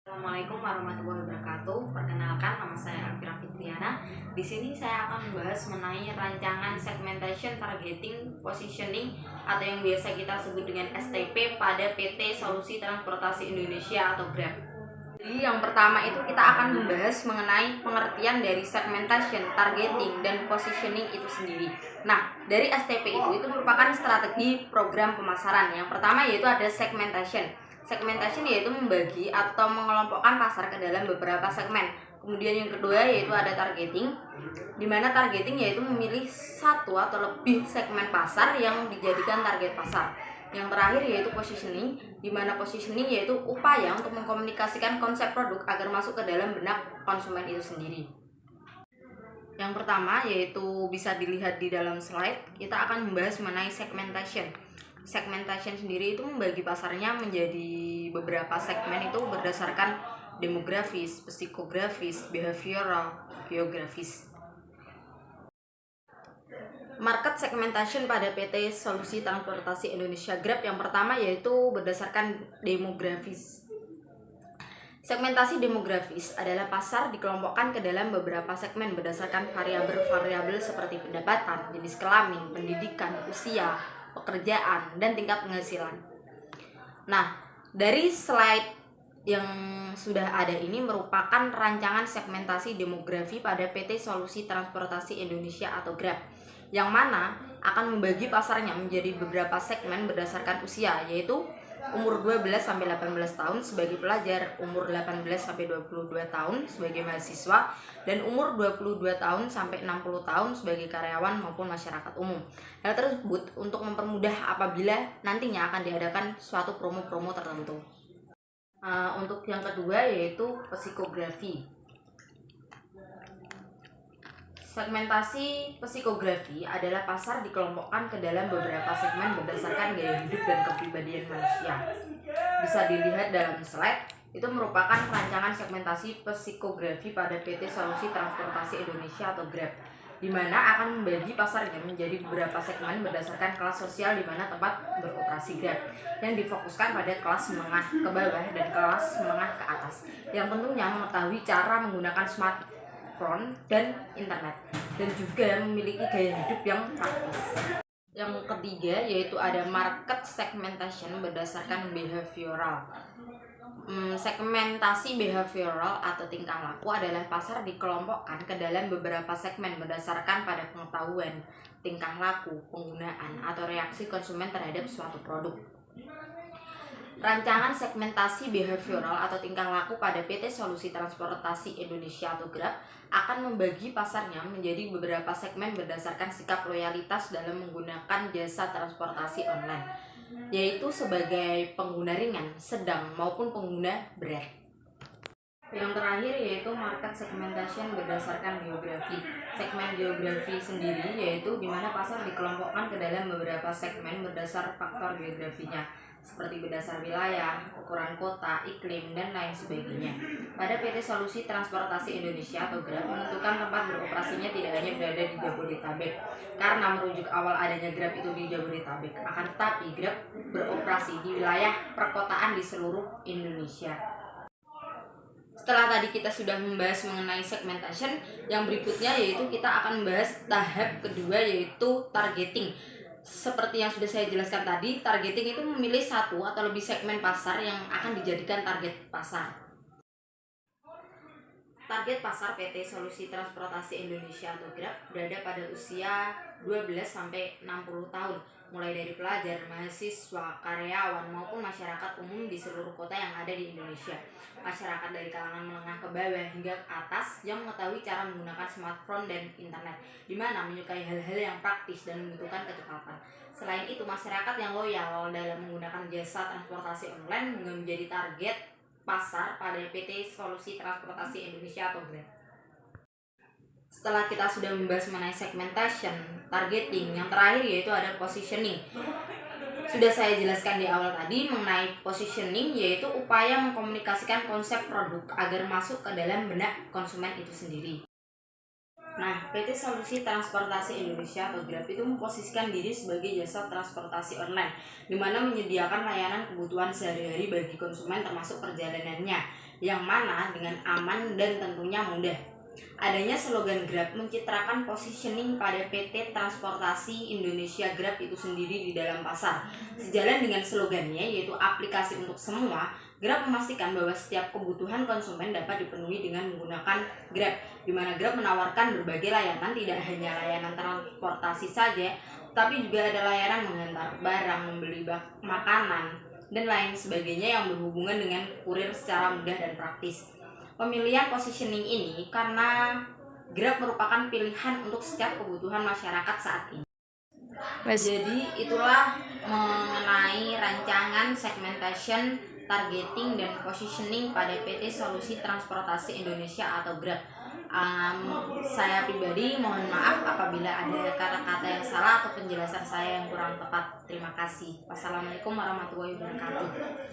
Assalamualaikum warahmatullahi wabarakatuh. Perkenalkan, nama saya Alfira Fitriana. Di sini saya akan membahas mengenai rancangan segmentation, targeting, positioning atau yang biasa kita sebut dengan STP pada PT Solusi Transportasi Indonesia atau Grab. Jadi yang pertama itu kita akan membahas mengenai pengertian dari segmentation, targeting, dan positioning itu sendiri. Nah, dari STP itu merupakan strategi program pemasaran. Yang pertama yaitu ada segmentation. Segmentation yaitu membagi atau mengelompokkan pasar ke dalam beberapa segmen. Kemudian yang kedua yaitu ada targeting, di mana targeting yaitu memilih satu atau lebih segmen pasar yang dijadikan target pasar. Yang terakhir yaitu positioning, di mana positioning yaitu upaya untuk mengkomunikasikan konsep produk agar masuk ke dalam benak konsumen itu sendiri. Yang pertama yaitu bisa dilihat di dalam slide, kita akan membahas mengenai segmentation. Segmentation sendiri itu membagi pasarnya menjadi beberapa segmen itu berdasarkan demografis, psikografis, behavioral, geografis. Market segmentation pada PT Solusi Transportasi Indonesia Grab yang pertama yaitu berdasarkan demografis. Segmentasi demografis adalah pasar dikelompokkan ke dalam beberapa segmen berdasarkan variabel-variabel seperti pendapatan, jenis kelamin, pendidikan, usia, pekerjaan, dan tingkat penghasilan. Nah, dari slide yang sudah ada ini merupakan rancangan segmentasi demografi pada PT Solusi Transportasi Indonesia atau Grab, yang mana akan membagi pasarnya menjadi beberapa segmen berdasarkan usia, yaitu umur 12 sampai 18 tahun sebagai pelajar, umur 18 sampai 22 tahun sebagai mahasiswa, dan umur 22 tahun sampai 60 tahun sebagai karyawan maupun masyarakat umum. Hal tersebut untuk mempermudah apabila nantinya akan diadakan suatu promo-promo tertentu. Untuk yang kedua yaitu psikografi. Segmentasi psikografi adalah pasar dikelompokkan ke dalam beberapa segmen berdasarkan gaya hidup dan kepribadian manusia. Bisa dilihat dalam slide, itu merupakan rancangan segmentasi psikografi pada PT Solusi Transportasi Indonesia atau Grab, di mana akan membagi pasarnya menjadi beberapa segmen berdasarkan kelas sosial di mana tempat beroperasi Grab, yang difokuskan pada kelas menengah ke bawah dan kelas menengah ke atas, yang tentunya mengetahui cara menggunakan smartphone dan internet, dan juga memiliki gaya hidup yang praktis. Yang ketiga yaitu ada market segmentation berdasarkan behavioral. Segmentasi behavioral atau tingkah laku adalah pasar dikelompokkan ke dalam beberapa segmen berdasarkan pada pengetahuan, tingkah laku, penggunaan, atau reaksi konsumen terhadap suatu produk. Rancangan segmentasi behavioral atau tingkah laku pada PT Solusi Transportasi Indonesia atau Grab akan membagi pasarnya menjadi beberapa segmen berdasarkan sikap loyalitas dalam menggunakan jasa transportasi online, yaitu sebagai pengguna ringan, sedang, maupun pengguna berat. Yang terakhir yaitu market segmentation berdasarkan geografi. Segmen geografi sendiri yaitu di mana pasar dikelompokkan ke dalam beberapa segmen berdasar faktor geografinya, seperti berdasar wilayah, ukuran kota, iklim, dan lain sebagainya. Pada PT Solusi Transportasi Indonesia atau Grab menentukan tempat beroperasinya tidak hanya berada di Jabodetabek, karena merujuk awal adanya Grab itu di Jabodetabek, akan tetapi Grab beroperasi di wilayah perkotaan di seluruh Indonesia. Setelah tadi kita sudah membahas mengenai segmentation, yang berikutnya yaitu kita akan membahas tahap kedua yaitu targeting. Seperti yang sudah saya jelaskan tadi, targeting itu memilih satu atau lebih segmen pasar yang akan dijadikan target pasar. Target pasar PT Solusi Transportasi Indonesia atau Grab berada pada usia 12 sampai 60 tahun, mulai dari pelajar, mahasiswa, karyawan, maupun masyarakat umum di seluruh kota yang ada di Indonesia. Masyarakat dari kalangan menengah ke bawah hingga ke atas yang mengetahui cara menggunakan smartphone dan internet, di mana menyukai hal-hal yang praktis dan membutuhkan kecepatan. Selain itu, masyarakat yang loyal dalam menggunakan jasa transportasi online juga menjadi target pasar pada PT Solusi Transportasi Indonesia atau Grab. Setelah kita sudah membahas mengenai segmentation, targeting, yang terakhir yaitu ada positioning. Sudah saya jelaskan di awal tadi mengenai positioning, yaitu upaya mengkomunikasikan konsep produk agar masuk ke dalam benak konsumen itu sendiri. Nah, PT Solusi Transportasi Indonesia atau Grab itu memposisikan diri sebagai jasa transportasi online, di mana menyediakan layanan kebutuhan sehari-hari bagi konsumen termasuk perjalanannya, yang mana dengan aman dan tentunya mudah. Adanya slogan Grab mencitrakan positioning pada PT Transportasi Indonesia Grab itu sendiri di dalam pasar. Sejalan dengan slogannya yaitu aplikasi untuk semua, Grab memastikan bahwa setiap kebutuhan konsumen dapat dipenuhi dengan menggunakan Grab, di mana Grab menawarkan berbagai layanan, tidak hanya layanan transportasi saja, tapi juga ada layanan mengantar barang, membeli makanan, dan lain sebagainya yang berhubungan dengan kurir secara mudah dan praktis. Pemilihan positioning ini karena Grab merupakan pilihan untuk setiap kebutuhan masyarakat saat ini. Jadi itulah mengenai rancangan segmentation, targeting, dan positioning pada PT Solusi Transportasi Indonesia atau Grab. Saya pribadi mohon maaf apabila ada kata-kata yang salah atau penjelasan saya yang kurang tepat. Terima kasih. Wassalamualaikum warahmatullahi wabarakatuh.